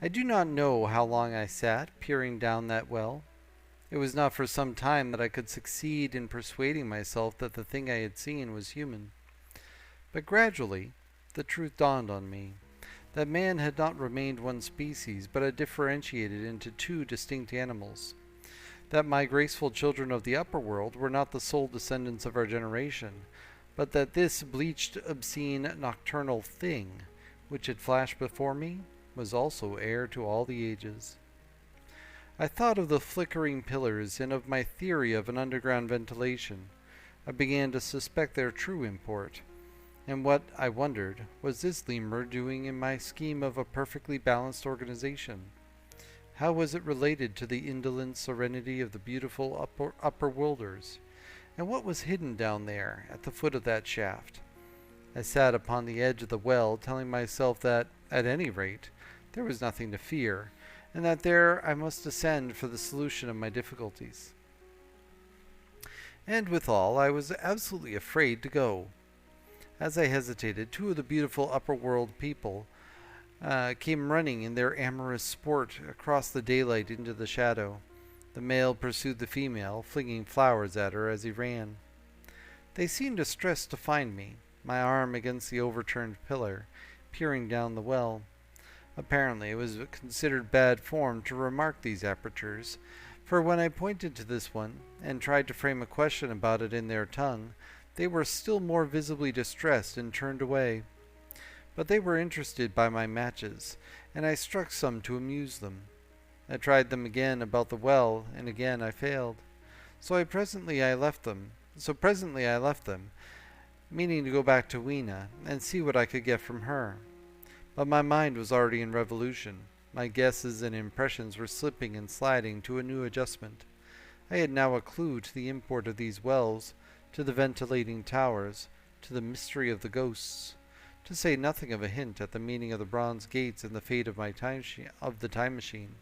I do not know how long I sat, peering down that well. It was not for some time that I could succeed in persuading myself that the thing I had seen was human. But gradually, the truth dawned on me that man had not remained one species, but had differentiated into two distinct animals. That my graceful children of the upper world were not the sole descendants of our generation, but that this bleached, obscene, nocturnal thing, which had flashed before me, was also heir to all the ages. I thought of the flickering pillars and of my theory of an underground ventilation. I began to suspect their true import. And what, I wondered, was this lemur doing in my scheme of a perfectly balanced organization? How was it related to the indolent serenity of the beautiful upper worlders? And what was hidden down there, at the foot of that shaft? I sat upon the edge of the well, telling myself that, at any rate, there was nothing to fear, and that there I must descend for the solution of my difficulties. And withal, I was absolutely afraid to go. As I hesitated, two of the beautiful upper world people came running in their amorous sport across the daylight into the shadow. The male pursued the female, flinging flowers at her as he ran. They seemed distressed to find me, my arm against the overturned pillar, peering down the well. Apparently it was considered bad form to remark these apertures, for when I pointed to this one, and tried to frame a question about it in their tongue, they were still more visibly distressed and turned away. But they were interested by my matches, and I struck some to amuse them. I tried them again about the well, and again I failed. Presently I left them, meaning to go back to Weena, and see what I could get from her. But my mind was already in revolution. My guesses and impressions were slipping and sliding to a new adjustment. I had now a clue to the import of these wells, to the ventilating towers, to the mystery of the ghosts, to say nothing of a hint at the meaning of the bronze gates and the fate of the time machine.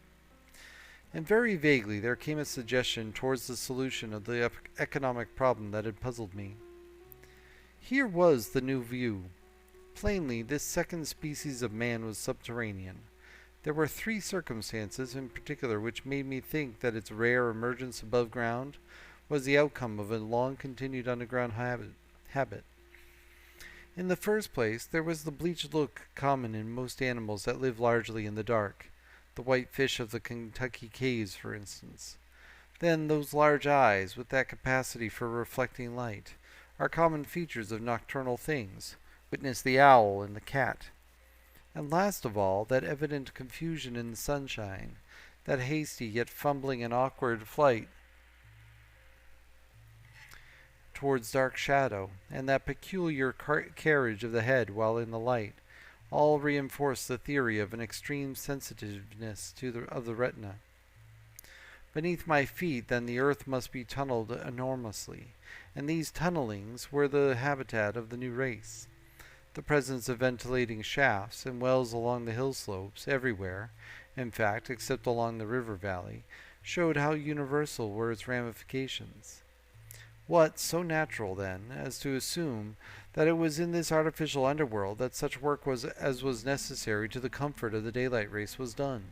And very vaguely there came a suggestion towards the solution of the economic problem that had puzzled me. Here was the new view. Plainly, this second species of man was subterranean. There were three circumstances in particular which made me think that its rare emergence above ground was the outcome of a long-continued underground habit. In the first place, there was the bleached look common in most animals that live largely in the dark, the white fish of the Kentucky caves, for instance. Then those large eyes, with that capacity for reflecting light, are common features of nocturnal things. Witness the owl and the cat. And last of all, that evident confusion in the sunshine, that hasty yet fumbling and awkward flight towards dark shadow, and that peculiar carriage of the head while in the light, all reinforce the theory of an extreme sensitiveness of the retina. Beneath my feet, then, the earth must be tunneled enormously, and these tunnelings were the habitat of the new race. The presence of ventilating shafts and wells along the hill slopes, everywhere, in fact, except along the river valley, showed how universal were its ramifications. What so natural, then, as to assume that it was in this artificial underworld that such work as was necessary to the comfort of the daylight race was done?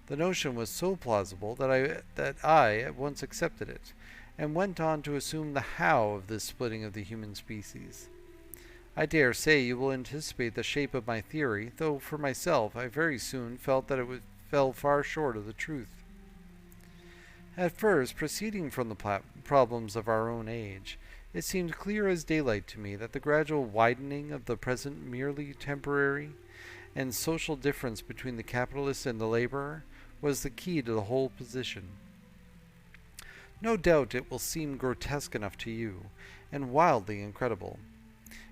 The notion was so plausible that I at once accepted it, and went on to assume the how of this splitting of the human species. I dare say you will anticipate the shape of my theory, though for myself I very soon felt that it fell far short of the truth. At first, proceeding from the problems of our own age, it seemed clear as daylight to me that the gradual widening of the present merely temporary and social difference between the capitalist and the laborer was the key to the whole position. No doubt it will seem grotesque enough to you, and wildly incredible.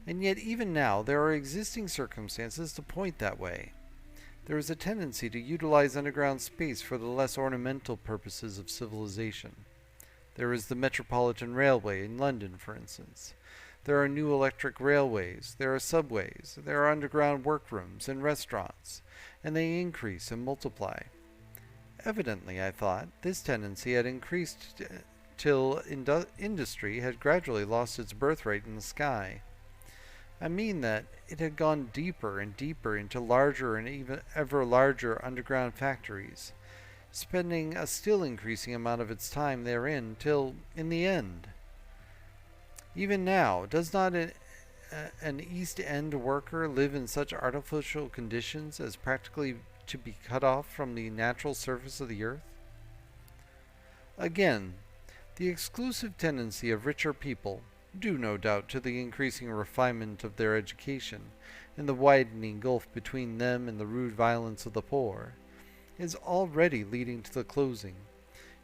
And yet even now there are existing circumstances to point that way. There is a tendency to utilize underground space for the less ornamental purposes of civilization. There is the Metropolitan Railway in London, for instance. There are new electric railways, there are subways, there are underground workrooms and restaurants, and they increase and multiply. Evidently, I thought, this tendency had increased till industry had gradually lost its birthright in the sky. I mean that it had gone deeper and deeper into larger and even ever larger underground factories, spending a still increasing amount of its time therein till, in the end, even now, does not an East End worker live in such artificial conditions as practically to be cut off from the natural surface of the earth? Again, the exclusive tendency of richer people, due no doubt to the increasing refinement of their education and the widening gulf between them and the rude violence of the poor, is already leading to the closing,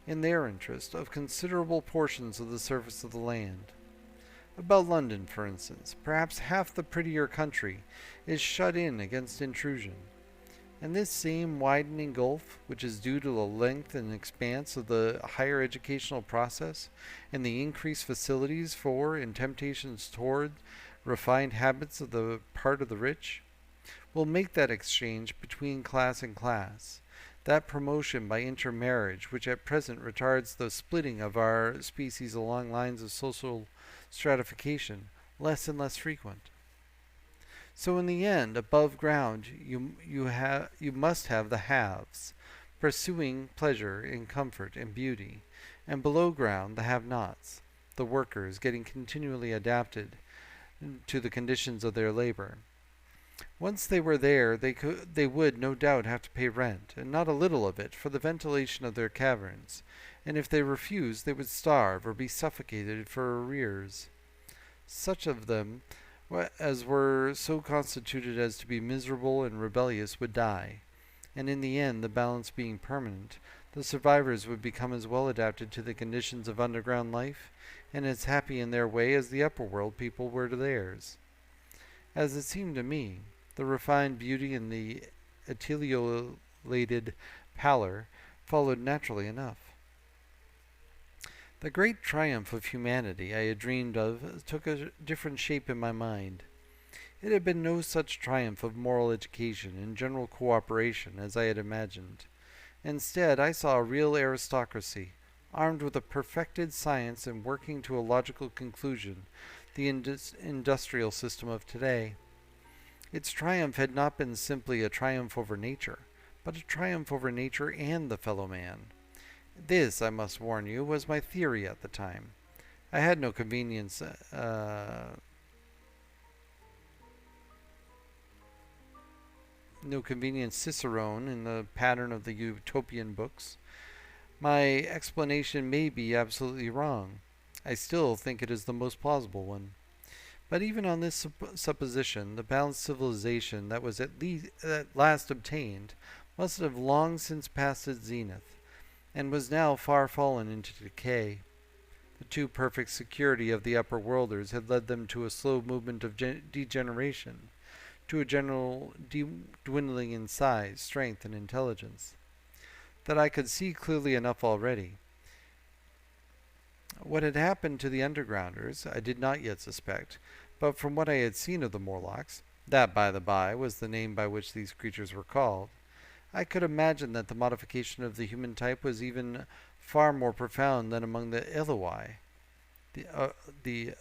in their interest, of considerable portions of the surface of the land. About London, for instance, perhaps half the prettier country is shut in against intrusion, and this same widening gulf, which is due to the length and expanse of the higher educational process and the increased facilities for and temptations toward refined habits of the part of the rich, will make that exchange between class and class, that promotion by intermarriage which at present retards the splitting of our species along lines of social stratification, less and less frequent. So in the end, above ground, you must have the haves, pursuing pleasure in comfort and beauty, and below ground the have-nots, the workers getting continually adapted to the conditions of their labor. Once they were there, they would no doubt have to pay rent, and not a little of it, for the ventilation of their caverns, and if they refused, they would starve or be suffocated for arrears. Such of them as were so constituted as to be miserable and rebellious would die, and in the end, the balance being permanent, the survivors would become as well adapted to the conditions of underground life, and as happy in their way as the upper world people were to theirs. As it seemed to me, the refined beauty and the etiolated pallor followed naturally enough. The great triumph of humanity I had dreamed of took a different shape in my mind. It had been no such triumph of moral education and general cooperation as I had imagined. Instead, I saw a real aristocracy, armed with a perfected science and working to a logical conclusion the industrial system of today. Its triumph had not been simply a triumph over nature, but a triumph over nature and the fellow man. This, I must warn you, was my theory at the time. I had no convenience cicerone in the pattern of the utopian books. My explanation may be absolutely wrong. I still think it is the most plausible one. But even on this supposition, the balanced civilization that was at last obtained must have long since passed its zenith, and was now far fallen into decay. The too perfect security of the upper worlders had led them to a slow movement of degeneration, to a general dwindling in size, strength, and intelligence. That I could see clearly enough already. What had happened to the undergrounders I did not yet suspect, but from what I had seen of the Morlocks, that, by the by, was the name by which these creatures were called, I could imagine that the modification of the human type was even far more profound than among the Eloi, the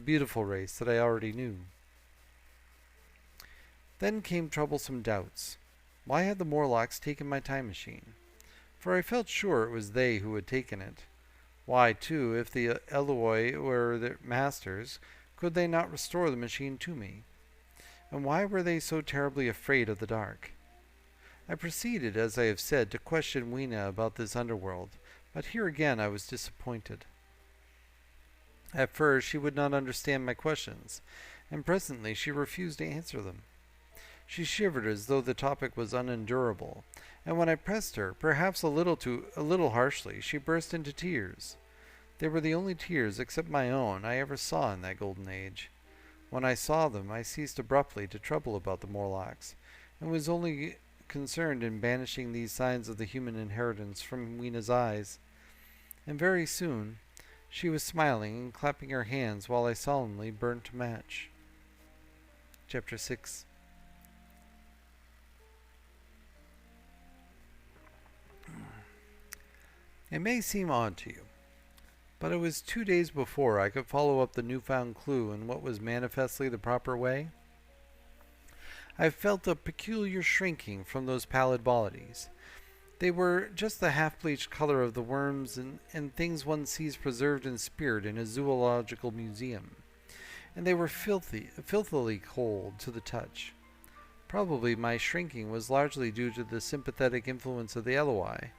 beautiful race that I already knew. Then came troublesome doubts. Why had the Morlocks taken my time machine? For I felt sure it was they who had taken it. Why, too, if the Eloi were their masters, could they not restore the machine to me? And why were they so terribly afraid of the dark? I proceeded, as I have said, to question Weena about this underworld, but here again I was disappointed. At first she would not understand my questions, and presently she refused to answer them. She shivered as though the topic was unendurable, and when I pressed her, perhaps a little harshly, she burst into tears. They were the only tears, except my own, I ever saw in that golden age. When I saw them, I ceased abruptly to trouble about the Morlocks, and was only concerned in banishing these signs of the human inheritance from Weena's eyes. And very soon she was smiling and clapping her hands while I solemnly burnt a match. Chapter 6. It may seem odd to you, but it was 2 days before I could follow up the newfound clue in what was manifestly the proper way. I felt a peculiar shrinking from those pallid bodies. They were just the half-bleached color of the worms and things one sees preserved in spirit in a zoological museum, and they were filthily cold to the touch. Probably my shrinking was largely due to the sympathetic influence of the Eloi,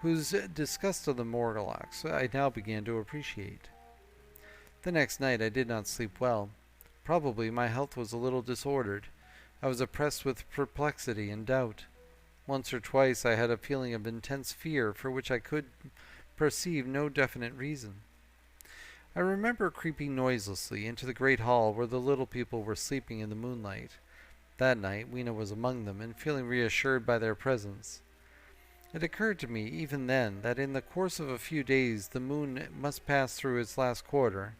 whose disgust of the Morlocks I now began to appreciate. The next night I did not sleep well. Probably my health was a little disordered. I was oppressed with perplexity and doubt. Once or twice I had a feeling of intense fear for which I could perceive no definite reason. I remember creeping noiselessly into the great hall where the little people were sleeping in the moonlight. That night Weena was among them, and feeling reassured by their presence. It occurred to me even then that in the course of a few days the moon must pass through its last quarter,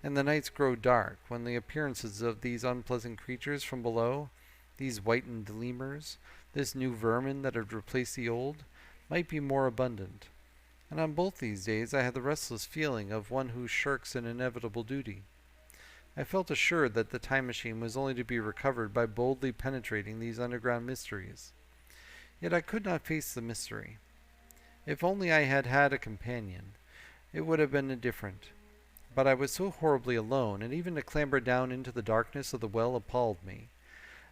and the nights grow dark, when the appearances of these unpleasant creatures from below, these whitened lemurs, this new vermin that had replaced the old, might be more abundant. And on both these days I had the restless feeling of one who shirks an inevitable duty. I felt assured that the time machine was only to be recovered by boldly penetrating these underground mysteries. Yet I could not face the mystery. If only I had had a companion, it would have been different. But I was so horribly alone, and even to clamber down into the darkness of the well appalled me.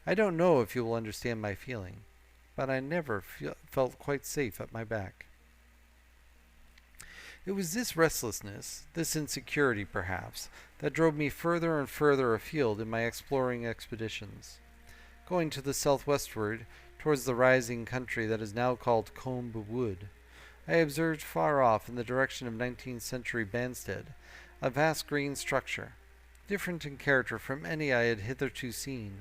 I don't know if you will understand my feeling, but I never felt quite safe at my back. It was this restlessness, this insecurity perhaps, that drove me further and further afield in my exploring expeditions. Going to the southwestward, towards the rising country that is now called Combe Wood, I observed far off in the direction of 19th century Banstead a vast green structure, different in character from any I had hitherto seen.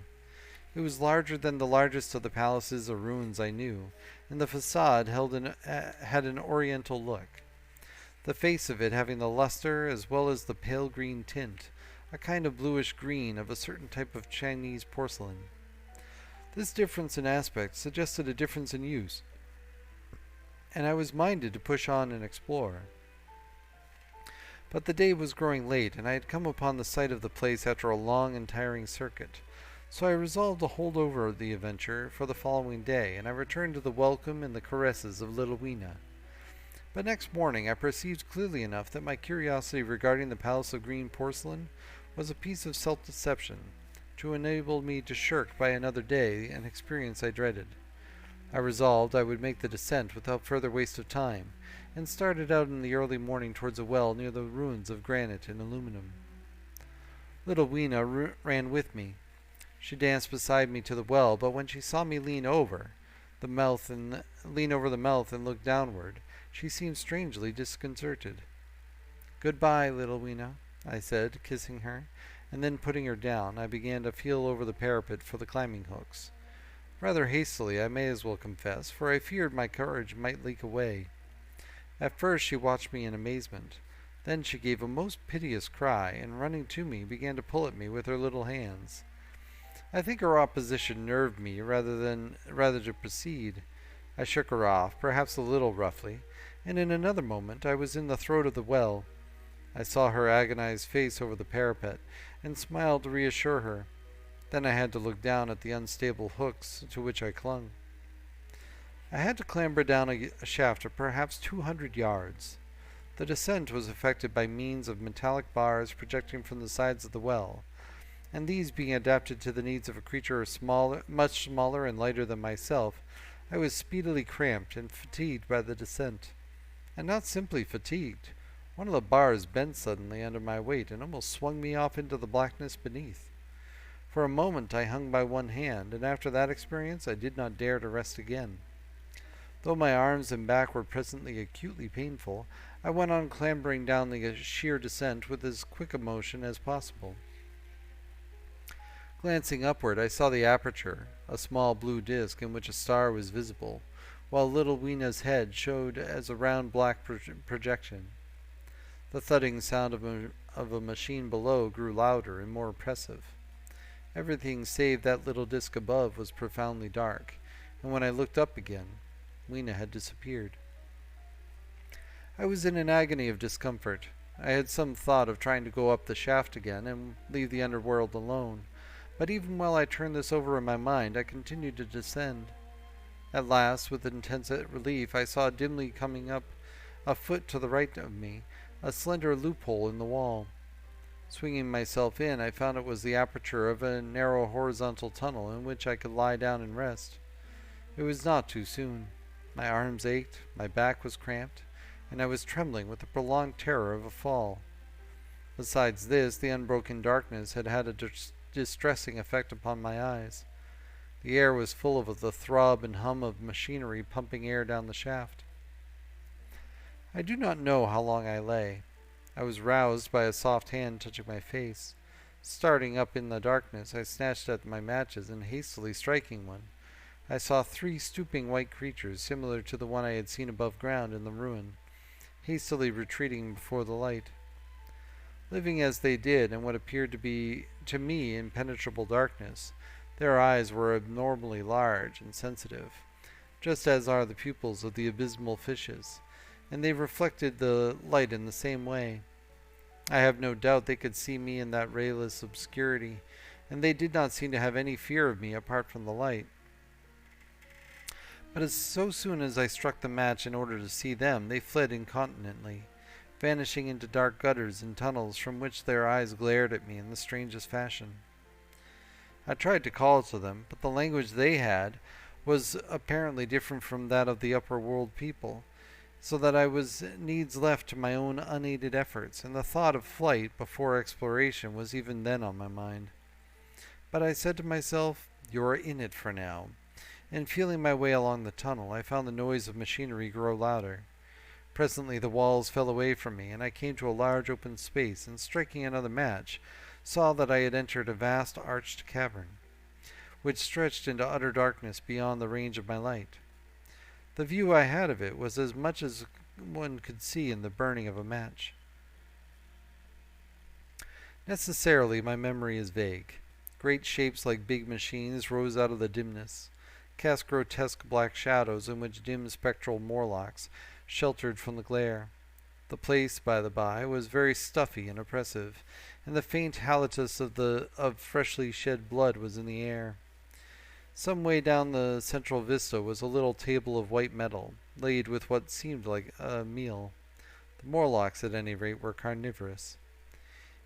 It was larger than the largest of the palaces or ruins I knew, and the facade had an oriental look, the face of it having the luster as well as the pale green tint, a kind of bluish green of a certain type of Chinese porcelain. This difference in aspect suggested a difference in use, and I was minded to push on and explore. But the day was growing late, and I had come upon the site of the place after a long and tiring circuit, so I resolved to hold over the adventure for the following day, and I returned to the welcome and the caresses of little Weena. But next morning I perceived clearly enough that my curiosity regarding the Palace of Green Porcelain was a piece of self-deception, to enable me to shirk by another day an experience I dreaded. I resolved I would make the descent without further waste of time, and started out in the early morning towards a well near the ruins of granite and aluminum. Little Weena ran with me. She danced beside me to the well, but when she saw me lean over the mouth and look downward, she seemed strangely disconcerted. "Goodbye, little Weena," I said, kissing her, and then putting her down, I began to feel over the parapet for the climbing hooks. Rather hastily, I may as well confess, for I feared my courage might leak away. At first she watched me in amazement. Then she gave a most piteous cry, and running to me, began to pull at me with her little hands. I think her opposition nerved me rather to proceed. I shook her off, perhaps a little roughly, and in another moment I was in the throat of the well. I saw her agonized face over the parapet, and smiled to reassure her. Then I had to look down at the unstable hooks to which I clung. I had to clamber down a shaft of perhaps 200 yards. The descent was effected by means of metallic bars projecting from the sides of the well, and these being adapted to the needs of a creature much smaller and lighter than myself, I was speedily cramped and fatigued by the descent. And not simply fatigued. One of the bars bent suddenly under my weight and almost swung me off into the blackness beneath. For a moment I hung by one hand, and after that experience I did not dare to rest again. Though my arms and back were presently acutely painful, I went on clambering down the sheer descent with as quick a motion as possible. Glancing upward, I saw the aperture, a small blue disk in which a star was visible, while little Weena's head showed as a round black projection. The thudding sound of a machine below grew louder and more oppressive. Everything save that little disk above was profoundly dark, and when I looked up again, Weena had disappeared. I was in an agony of discomfort. I had some thought of trying to go up the shaft again and leave the underworld alone, but even while I turned this over in my mind, I continued to descend. At last, with intense relief, I saw dimly coming up a foot to the right of me, a slender loophole in the wall. Swinging myself in, I found it was the aperture of a narrow horizontal tunnel in which I could lie down and rest. It was not too soon. My arms ached, my back was cramped, and I was trembling with the prolonged terror of a fall. Besides this, the unbroken darkness had had a distressing effect upon my eyes. The air was full of the throb and hum of machinery pumping air down the shaft. I do not know how long I lay. I was roused by a soft hand touching my face. Starting up in the darkness, I snatched at my matches and hastily striking one, I saw 3 stooping white creatures similar to the one I had seen above ground in the ruin, hastily retreating before the light. Living as they did in what appeared to be, to me, impenetrable darkness, their eyes were abnormally large and sensitive, just as are the pupils of the abysmal fishes, and they reflected the light in the same way. I have no doubt they could see me in that rayless obscurity, and they did not seem to have any fear of me apart from the light. But so soon as I struck the match in order to see them, they fled incontinently, vanishing into dark gutters and tunnels from which their eyes glared at me in the strangest fashion. I tried to call to them, but the language they had was apparently different from that of the upper world people, so that I was needs left to my own unaided efforts, and the thought of flight before exploration was even then on my mind. But I said to myself, "You are in it for now," and feeling my way along the tunnel, I found the noise of machinery grow louder. Presently the walls fell away from me, and I came to a large open space, and striking another match, saw that I had entered a vast arched cavern, which stretched into utter darkness beyond the range of my light. The view I had of it was as much as one could see in the burning of a match. Necessarily, my memory is vague. Great shapes like big machines rose out of the dimness, cast grotesque black shadows in which dim spectral Morlocks sheltered from the glare. The place, by the by, was very stuffy and oppressive, and the faint halitus of freshly shed blood was in the air. Some way down the central vista was a little table of white metal, laid with what seemed like a meal. The Morlocks, at any rate, were carnivorous.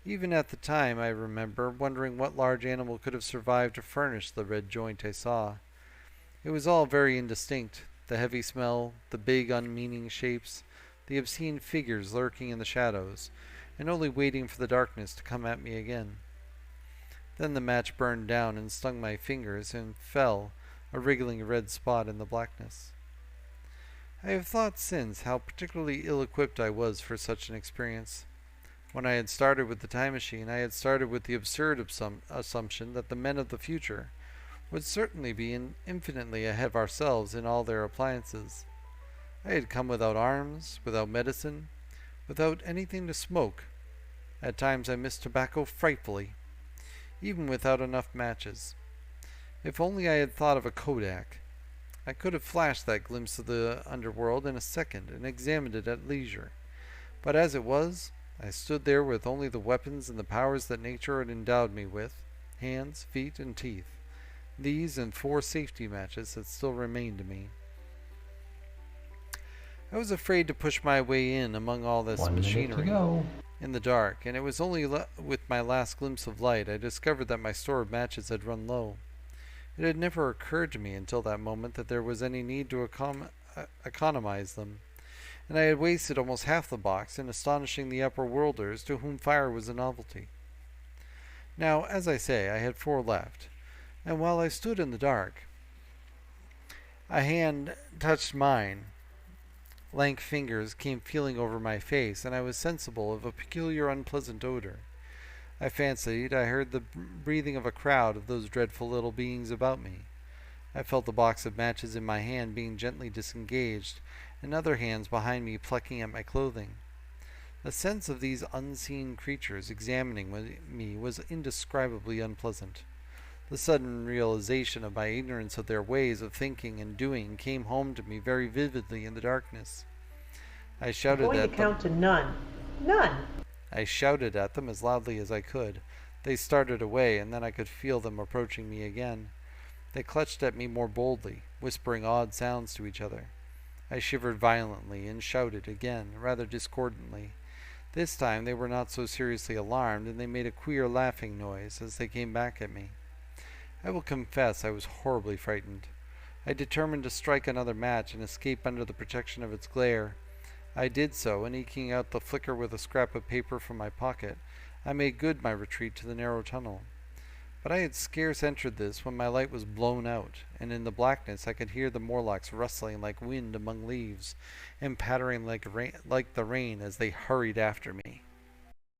Even at the time, I remember wondering what large animal could have survived to furnish the red joint I saw. It was all very indistinct, the heavy smell, the big unmeaning shapes, the obscene figures lurking in the shadows, and only waiting for the darkness to come at me again. Then the match burned down and stung my fingers and fell, a wriggling red spot in the blackness. I have thought since how particularly ill-equipped I was for such an experience. When I had started with the time machine, I had started with the absurd assumption that the men of the future would certainly be infinitely ahead of ourselves in all their appliances. I had come without arms, without medicine, without anything to smoke. At times I missed tobacco frightfully, even without enough matches. If only I had thought of a kodak, I could have flashed that glimpse of the underworld in a second and examined it at leisure. But as it was, I stood there with only the weapons and the powers that nature had endowed me with, hands, feet, and teeth. These and 4 safety matches that still remained to me. I was afraid to push my way in among all this machinery in the dark, and it was only with my last glimpse of light I discovered that my store of matches had run low. It had never occurred to me until that moment that there was any need to economize them, and I had wasted almost half the box in astonishing the upper worlders to whom fire was a novelty. Now, as I say, I had 4 left, and while I stood in the dark, a hand touched mine. Lank fingers came feeling over my face, and I was sensible of a peculiar unpleasant odor. I fancied I heard the breathing of a crowd of those dreadful little beings about me. I felt the box of matches in my hand being gently disengaged, and other hands behind me plucking at my clothing. The sense of these unseen creatures examining me was indescribably unpleasant. The sudden realization of my ignorance of their ways of thinking and doing came home to me very vividly in the darkness. I shouted at them. I'm going to count to none. None. I shouted at them as loudly as I could. They started away, and then I could feel them approaching me again. They clutched at me more boldly, whispering odd sounds to each other. I shivered violently and shouted again, rather discordantly. This time they were not so seriously alarmed, and they made a queer laughing noise as they came back at me. I will confess I was horribly frightened. I determined to strike another match and escape under the protection of its glare. I did so, and eking out the flicker with a scrap of paper from my pocket, I made good my retreat to the narrow tunnel. But I had scarce entered this when my light was blown out, and in the blackness I could hear the Morlocks rustling like wind among leaves, and pattering like the rain as they hurried after me.